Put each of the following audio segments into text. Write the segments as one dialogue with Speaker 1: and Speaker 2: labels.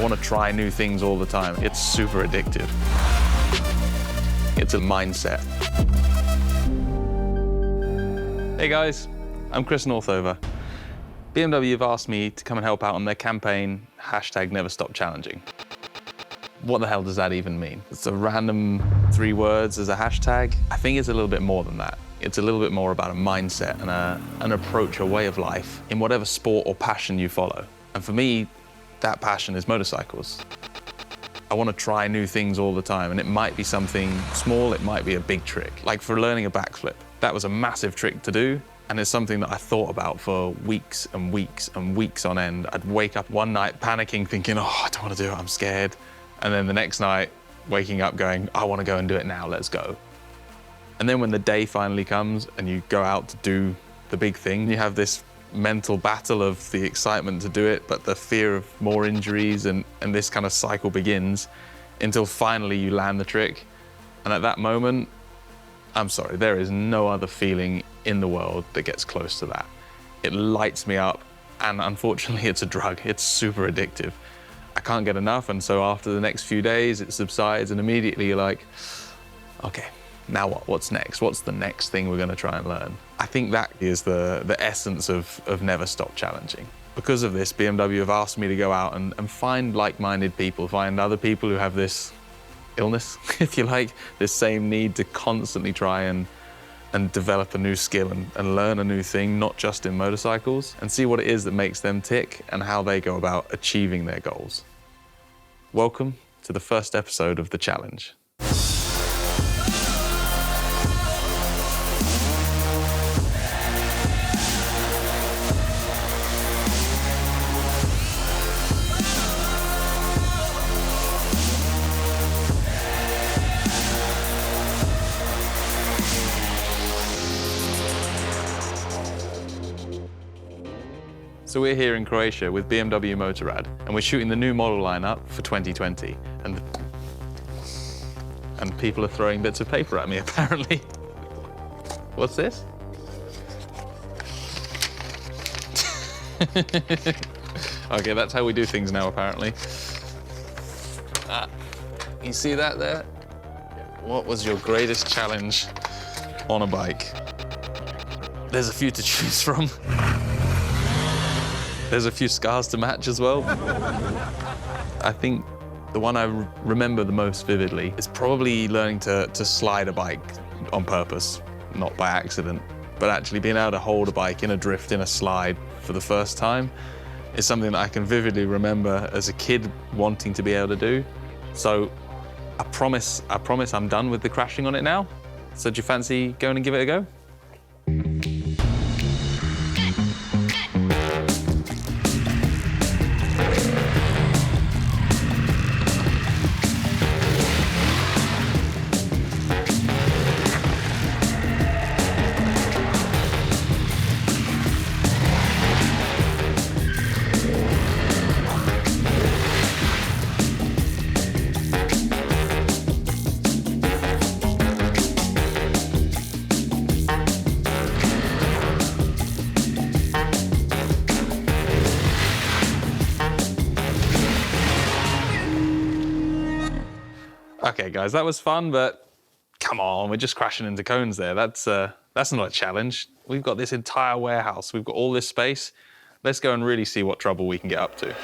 Speaker 1: want to try new things all the time. It's super addictive. It's a mindset. Hey guys, I'm Chris Northover. BMW have asked me to come and help out on their campaign, #NeverStopChallenging. What the hell does that even mean? It's a random 3 words as a hashtag. I think it's a little bit more than that. It's a little bit more about a mindset and an approach, a way of life in whatever sport or passion you follow. And for me, that passion is motorcycles. I want to try new things all the time, and it might be something small, it might be a big trick. Like for learning a backflip. That was a massive trick to do, and it's something that I thought about for weeks and weeks and weeks on end. I'd wake up one night panicking, thinking, oh, I don't want to do it, I'm scared. And then the next night, waking up going, I want to go and do it now, let's go. And then when the day finally comes and you go out to do the big thing, you have this mental battle of the excitement to do it, but the fear of more injuries, and this kind of cycle begins until finally you land the trick. And at that moment, I'm sorry, there is no other feeling in the world that gets close to that. It lights me up, and unfortunately it's a drug. It's super addictive. I can't get enough, and so after the next few days, it subsides, and immediately you're like, okay, now what? What's next? What's the next thing we're going to try and learn? I think that is the essence of Never Stop Challenging. Because of this, BMW have asked me to go out and find like-minded people, find other people who have this illness, if you like, this same need to constantly try and develop a new skill and learn a new thing, not just in motorcycles, and see what it is that makes them tick and how they go about achieving their goals. Welcome to the first episode of The Challenge. So we're here in Croatia with BMW Motorrad, and we're shooting the new model lineup for 2020. And people are throwing bits of paper at me, apparently. What's this? Okay, that's how we do things now, apparently. You see that there? What was your greatest challenge on a bike? There's a few to choose from. There's a few scars to match as well. I think the one I remember the most vividly is probably learning to slide a bike on purpose, not by accident, but actually being able to hold a bike in a drift, in a slide for the first time is something that I can vividly remember as a kid wanting to be able to do. So I promise I'm done with the crashing on it now. So do you fancy going and give it a go? Okay, guys, that was fun, but come on, we're just crashing into cones there. That's not a challenge. We've got this entire warehouse. We've got all this space. Let's go and really see what trouble we can get up to.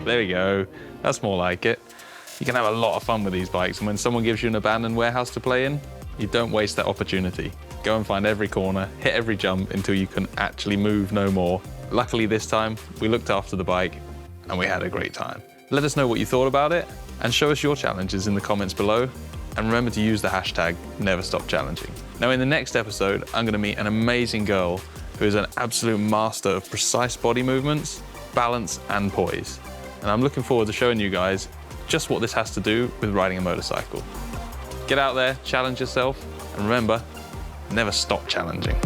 Speaker 1: There we go. That's more like it. You can have a lot of fun with these bikes, and when someone gives you an abandoned warehouse to play in, you don't waste that opportunity. Go and find every corner, hit every jump until you can actually move no more. Luckily this time, we looked after the bike and we had a great time. Let us know what you thought about it, and show us your challenges in the comments below. and remember to use the hashtag #NeverStopChallenging. Now in the next episode, I'm going to meet an amazing girl who is an absolute master of precise body movements, balance and poise. And I'm looking forward to showing you guys just what this has to do with riding a motorcycle. Get out there, challenge yourself, and remember, never stop challenging.